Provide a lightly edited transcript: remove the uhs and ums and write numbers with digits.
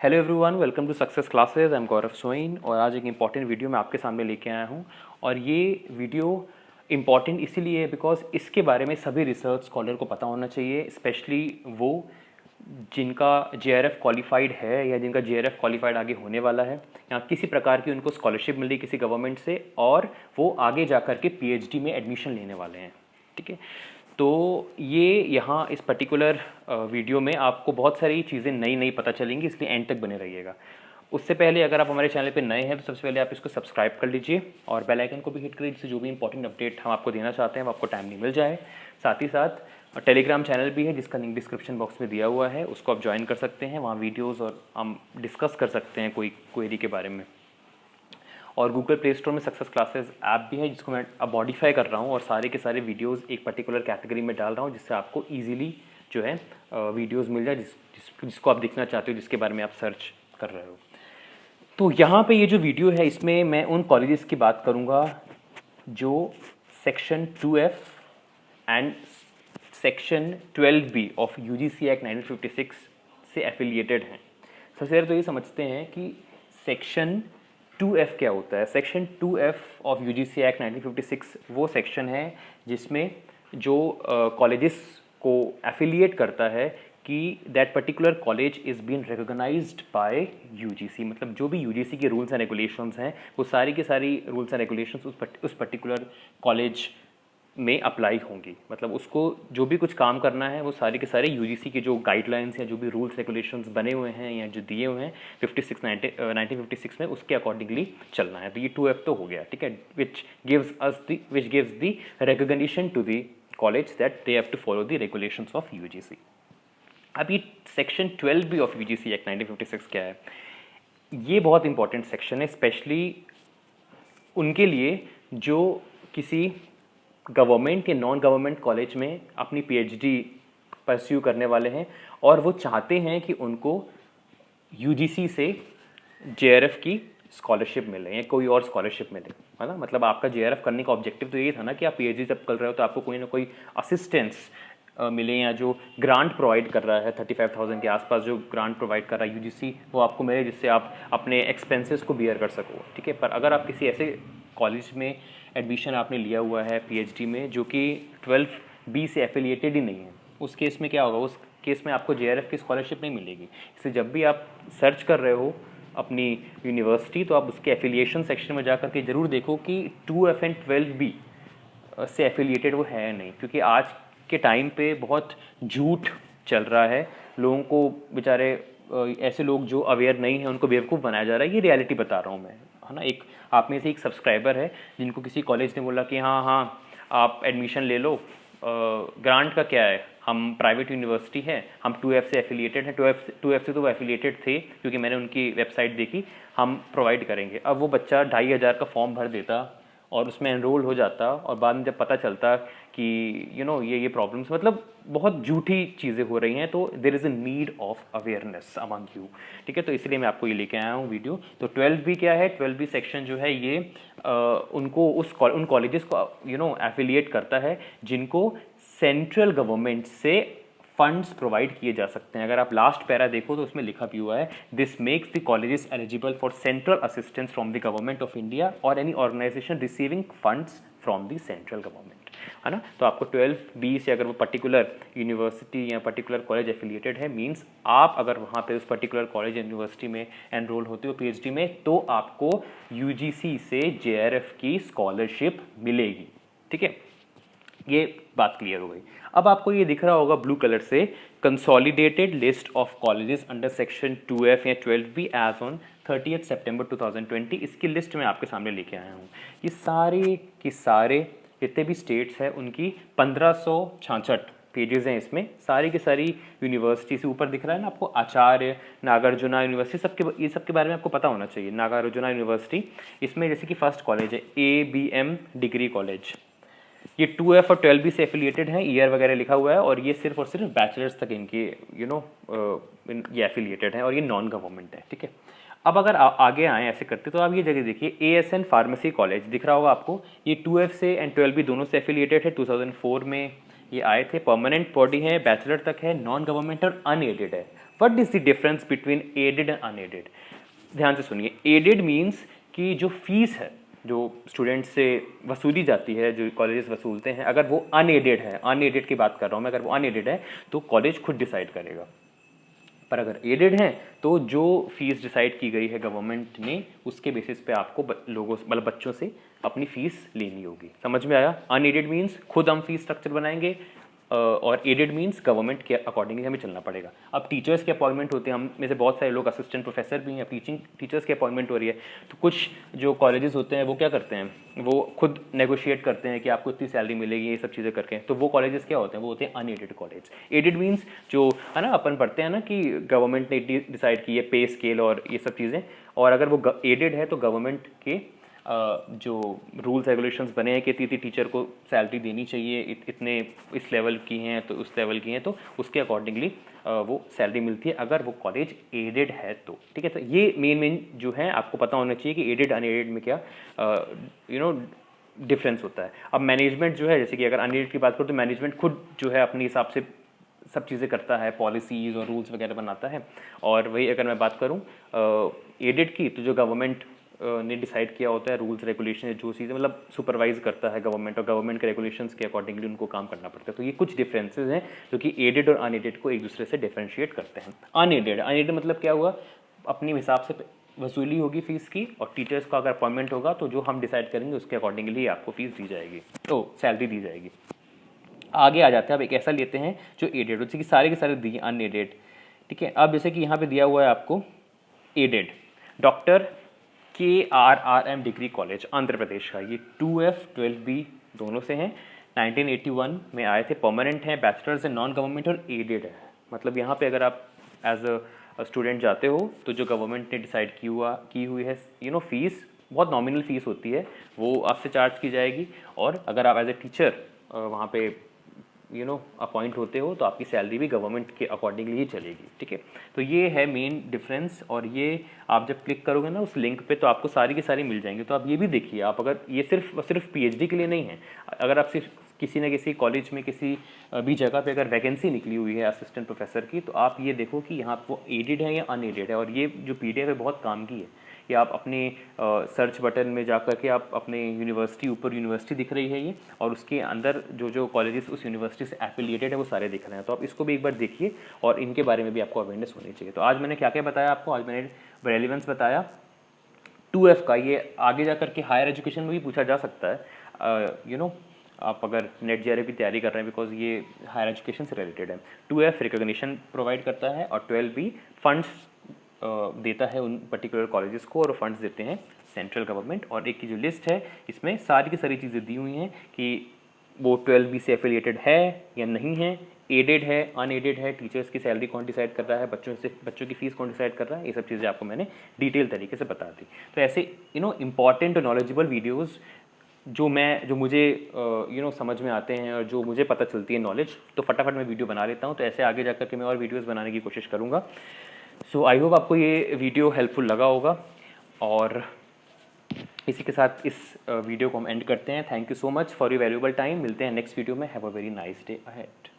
Hello everyone, welcome to Success Classes. I am Gaurav Soin और आज एक इम्पॉर्टेंट वीडियो मैं आपके सामने लेके आया हूँ। और ये वीडियो इम्पॉर्टेंट इसीलिए है बिकॉज इसके बारे में सभी रिसर्च स्कॉलर को पता होना चाहिए, स्पेशली वो जिनका जेआरएफ क्वालिफाइड है या जिनका जेआरएफ क्वालिफाइड आगे होने वाला है या किसी प्रकार की उनको स्कॉलरशिप मिल रही किसी गवर्नमेंट से और वो आगे जा कर के पीएचडी में एडमिशन लेने वाले हैं। ठीक है, तो ये यहाँ इस पर्टिकुलर वीडियो में आपको बहुत सारी चीज़ें नई नई पता चलेंगी, इसलिए एंड तक बने रहिएगा। उससे पहले अगर आप हमारे चैनल पे नए हैं तो सबसे पहले आप इसको सब्सक्राइब कर लीजिए और बेल आइकन को भी हिट करिए, जिससे जो भी इंपॉर्टेंट अपडेट हम आपको देना चाहते हैं वो आपको टाइम नहीं मिल जाए। साथ ही साथ टेलीग्राम चैनल भी है जिसका लिंक डिस्क्रिप्शन बॉक्स में दिया हुआ है, उसको आप ज्वाइन कर सकते हैं। वहाँ वीडियोज़ और हम डिस्कस कर सकते हैं कोई क्वेरी के बारे में। और गूगल प्ले स्टोर में सक्सेस क्लासेस ऐप भी है जिसको मैं अब मॉडिफाई कर रहा हूँ और सारे के सारे वीडियोस एक पर्टिकुलर कैटेगरी में डाल रहा हूँ, जिससे आपको इजीली जो है वीडियोस मिल जाए जिसको आप देखना चाहते हो, जिसके बारे में आप सर्च कर रहे हो। तो यहाँ पे ये जो वीडियो है इसमें मैं उन कॉलेजेस की बात करूँगा जो section 2F and section 12B of UGC act 1956 से एफिलिएटेड हैं। सबसे पहले तो ये समझते हैं कि सेक्शन 2F क्या होता है। Section 2F of UGC act 1956 वो सेक्शन है जिसमें जो कॉलेजेस को एफिलिएट करता है कि that particular college is been recognised by UGC। मतलब जो भी UGC के रूल्स एंड रेगुलेशंस हैं वो सारी की सारी रूल्स एंड रेगुलेशंस उस पर्टिकुलर कॉलेज में अप्लाई होंगी। मतलब उसको जो भी कुछ काम करना है वो सारे के सारे UGC के जो गाइडलाइंस या जो भी रूल्स रेगुलेशंस बने हुए हैं या जो दिए हुए हैं 1956 में, उसके अकॉर्डिंगली चलना है। तो ये 2F तो हो गया, ठीक है, which gives the recognition to the college that they have to follow the regulations of UGC। अब ये section 12B of UGC act 1956 क्या है? ये बहुत इंपॉर्टेंट सेक्शन है, स्पेशली उनके लिए जो किसी गवर्नमेंट या नॉन गवर्नमेंट कॉलेज में अपनी पीएचडी परस्यू करने वाले हैं और वो चाहते हैं कि उनको UGC से जेआरएफ की स्कॉलरशिप मिले या कोई और स्कॉलरशिप मिले, है ना। मतलब आपका जेआरएफ करने का ऑब्जेक्टिव तो ये था ना कि आप पीएचडी जब कर रहे हो तो आपको कोई ना कोई असिस्टेंस मिले या जो ग्रांट प्रोवाइड कर रहा है 35,000 के आसपास जो ग्रांट प्रोवाइड कर रहा है UGC, वो आपको मिले जिससे आप अपने एक्सपेंसेस को बियर कर सको। ठीक है, पर अगर आप किसी ऐसे कॉलेज में एडमिशन आपने लिया हुआ है पीएचडी में जो कि 12B से एफिलिएटेड ही नहीं है, उस केस में क्या होगा? उस केस में आपको जेआरएफ की स्कॉलरशिप नहीं मिलेगी। इसलिए जब भी आप सर्च कर रहे हो अपनी यूनिवर्सिटी तो आप उसके एफिलिएशन सेक्शन में जाकर के ज़रूर देखो कि 2F एंड 12B से एफिलिएटेड वो है नहीं, क्योंकि आज के टाइम पे बहुत झूठ चल रहा है। लोगों को बेचारे ऐसे लोग जो अवेयर नहीं है उनको बेवकूफ़ बनाया जा रहा है। ये रियलिटी बता रहा हूँ मैं, है ना। एक आप में से एक सब्सक्राइबर है जिनको किसी कॉलेज ने बोला कि हाँ हाँ आप एडमिशन ले लो, ग्रांट का क्या है, हम प्राइवेट यूनिवर्सिटी है, हम 2F से एफिलिएटेड हैं। 2F से तो वो एफिलिएटेड थे क्योंकि मैंने उनकी वेबसाइट देखी, हम प्रोवाइड करेंगे। अब वो बच्चा 2,500 का फॉर्म भर देता और उसमें एनरोल हो जाता और बाद में जब पता चलता कि ये प्रॉब्लम्स, मतलब बहुत झूठी चीज़ें हो रही हैं। तो there is a need of awareness among you. ठीक है, तो इसलिए मैं आपको ये लेके आया हूँ वीडियो। तो 12B क्या है? 12B सेक्शन जो है ये उनको उन कॉलेजेस को एफिलिएट करता है जिनको सेंट्रल गवर्नमेंट से फंड्स प्रोवाइड किए जा सकते हैं। अगर आप लास्ट पैरा देखो तो उसमें लिखा भी हुआ है, this makes the colleges eligible for central assistance from the government of India और any organization receiving funds from the central government, है ना। तो आपको 12B से अगर वो पर्टिकुलर यूनिवर्सिटी या पर्टिकुलर कॉलेज एफिलिएटेड है, मीन्स आप अगर वहाँ पे उस पर्टिकुलर कॉलेज यूनिवर्सिटी में एनरोल होते हो पीएचडी में, तो आपको UGC से जेआरएफ की स्कॉलरशिप मिलेगी। ठीक है, ये बात क्लियर हो गई। अब आपको ये दिख रहा होगा ब्लू कलर से, consolidated list of colleges under section 2F या 12B एज ऑन 30 सितंबर 2020। इसकी लिस्ट मैं आपके सामने लेके आया हूँ। ये सारे के सारे जितने भी स्टेट्स हैं उनकी 1566 पेजेस हैं इसमें। सारी की सारी यूनिवर्सिटी से ऊपर दिख रहा है ना आपको, आचार्य, नागार्जुना यूनिवर्सिटी, ये सब के बारे में आपको पता होना चाहिए। नागार्जुना यूनिवर्सिटी, इसमें जैसे कि फर्स्ट कॉलेज है ABM डिग्री कॉलेज, ये 2F और 12B से एफिलिएटेड हैं, ईयर वगैरह लिखा हुआ है और ये सिर्फ और सिर्फ बैचलर्स तक इनकी ये एफिलिएटेड हैं और ये नॉन गवर्नमेंट है। ठीक है, अब अगर आगे आए ऐसे करते तो आप ये जगह देखिए, ASN फार्मेसी कॉलेज दिख रहा होगा आपको, ये 2F से एंड 12B दोनों से एफिलिएटेड है। 2004 में ये आए थे, परमानेंट बॉडी है, बैचलर तक है, नॉन गवर्नमेंट और अनएडेड है। What is the difference between aided and unaided? ध्यान से सुनिए, एडेड मीन्स कि जो फीस है जो स्टूडेंट से वसूली जाती है, जो कॉलेजेस वसूलते हैं, अगर वो अनएडेड है, अनएडेड की बात कर रहा हूँ मैं, अगर वो अनएडेड है तो कॉलेज खुद डिसाइड करेगा। पर अगर एडेड है तो जो फीस डिसाइड की गई है गवर्नमेंट ने, उसके बेसिस पे आपको लोगों मतलब बच्चों से अपनी फीस लेनी होगी। समझ में आया? अनएडेड मीन्स खुद हम फीस स्ट्रक्चर बनाएंगे और एडेड मीन्स गवर्नमेंट के अकॉर्डिंगली हमें चलना पड़ेगा। अब टीचर्स के अपॉइंटमेंट होते हैं, हम में से बहुत सारे लोग असिस्टेंट प्रोफेसर भी हैं, टीचिंग टीचर्स की अपॉइंटमेंट हो रही है, तो कुछ जो कॉलेजेस होते हैं वो क्या करते हैं, वो खुद नेगोशिएट करते हैं कि आपको इतनी सैलरी मिलेगी, ये सब चीज़ें करके। तो वो कॉलेजेस क्या होते हैं? वो होते हैं अनएडेड कॉलेज। एडेड मीन्स जो है ना, अपन पढ़ते हैं ना कि गवर्नमेंट ने डिसाइड की है पे स्केल और ये सब चीज़ें, और अगर वो एडेड है तो गवर्नमेंट के जो रूल्स रेगुलेशंस बने हैं कि इतनी टीचर को सैलरी देनी चाहिए, इतने इस लेवल की हैं तो उस लेवल की हैं, तो उसके अकॉर्डिंगली वो सैलरी मिलती है अगर वो कॉलेज एडेड है तो। ठीक है, तो ये मेन जो है आपको पता होना चाहिए कि एडेड अनएडेड में क्या डिफरेंस होता है। अब मैनेजमेंट जो है, जैसे कि अगर अनएडेड की बात करूँ तो मैनेजमेंट खुद जो है अपने हिसाब से सब चीज़ें करता है, पॉलिसीज़ और रूल्स वगैरह बनाता है। और वही अगर मैं बात करूँ एडेड की, तो जो गवर्नमेंट ने डिसाइड किया होता है रूल्स रेगुलेशन, जो चीज़ें मतलब सुपरवाइज करता है गवर्नमेंट, और गवर्नमेंट के रेगुलेशंस के अकॉर्डिंगली उनको काम करना पड़ता है। तो ये कुछ डिफरेंसेस हैं जो कि एडेड और अनएडेड को एक दूसरे से डिफरेंशिएट करते हैं। अनएडेड मतलब क्या हुआ, अपने हिसाब से वसूली होगी फीस की, और टीचर्स का अगर अपॉइंटमेंट होगा तो जो हम डिसाइड करेंगे उसके अकॉर्डिंगली आपको फीस दी जाएगी, तो सैलरी दी जाएगी। आगे आ जाते हैं, अब एक ऐसा लेते हैं जो एडेड, जैसे कि सारे के सारे दिए अनएडेड। ठीक है, अब जैसे कि यहाँ पे दिया हुआ है आपको aided, doctor KRRM degree college Andhra Pradesh का, ये 2F 12B दोनों से हैं, 1981 में आए थे, परमानेंट हैं, बैचलर्स है, नॉन गवर्नमेंट और एडेड है। मतलब यहाँ पे अगर आप एज अ स्टूडेंट जाते हो तो जो गवर्नमेंट ने डिसाइड की हुई है फीस, बहुत नॉमिनल फीस होती है, वो आपसे चार्ज की जाएगी। और अगर आप एज ए टीचर वहाँ पे अपॉइंट होते हो तो आपकी सैलरी भी गवर्नमेंट के अकॉर्डिंगली ही चलेगी। ठीक है, तो ये है मेन डिफरेंस। और ये आप जब क्लिक करोगे ना उस लिंक पे तो आपको सारी की सारी मिल जाएंगी। तो आप ये भी देखिए, आप अगर ये सिर्फ PhD के लिए नहीं है, अगर आप सिर्फ किसी न किसी कॉलेज में किसी भी जगह पे अगर वैकेंसी निकली हुई है असिस्टेंट प्रोफेसर की, तो आप ये देखो कि यहाँ वो एडेड है या अनएडेड है। और ये जो PDF है बहुत काम की है कि आप अपने सर्च बटन में जा कर के आप अपने यूनिवर्सिटी, ऊपर यूनिवर्सिटी दिख रही है ये, और उसके अंदर जो कॉलेजेस उस यूनिवर्सिटी से एफिलिएटेड है वो सारे दिख रहे हैं। तो आप इसको भी एक बार देखिए और इनके बारे में भी आपको अवेयरनेस होनी चाहिए। तो आज मैंने क्या क्या बताया आपको, आज मैंने रेलिवेंस बताया 2F का, ये आगे जा कर के हायर एजुकेशन में भी पूछा जा सकता है। आप अगर नेट JRF की तैयारी कर रहे हैं, बिकॉज ये हायर एजुकेशन से रिलेटेड है। 2F रिकॉग्निशन प्रोवाइड करता है और 12B फंड्स देता है उन पर्टिकुलर कॉलेजेस को, और फंड्स देते हैं सेंट्रल गवर्नमेंट। और एक की जो लिस्ट है इसमें सारी की सारी चीज़ें दी हुई हैं कि वो 12B से एफिलिएटेड है या नहीं है, एडेड है, अनएडेड है, टीचर्स की सैलरी कौन डिसाइड कर रहा है, बच्चों की फीस कौन डिसाइड कर रहा है, ये सब चीज़ें आपको मैंने डिटेल तरीके से बता दी। तो ऐसे इंपॉर्टेंट और नॉलेजेबल वीडियोज़ जो मुझे समझ में आते हैं और जो मुझे पता चलती है नॉलेज, तो फटाफट मैं वीडियो बना लेता हूँ। तो ऐसे आगे जाकर के मैं और वीडियोस बनाने की कोशिश करूँगा। सो आई होप आपको ये वीडियो हेल्पफुल लगा होगा, और इसी के साथ इस वीडियो को हम एंड करते हैं। Thank you so much for your valuable time. मिलते हैं नेक्स्ट वीडियो में। Have a very nice day ahead.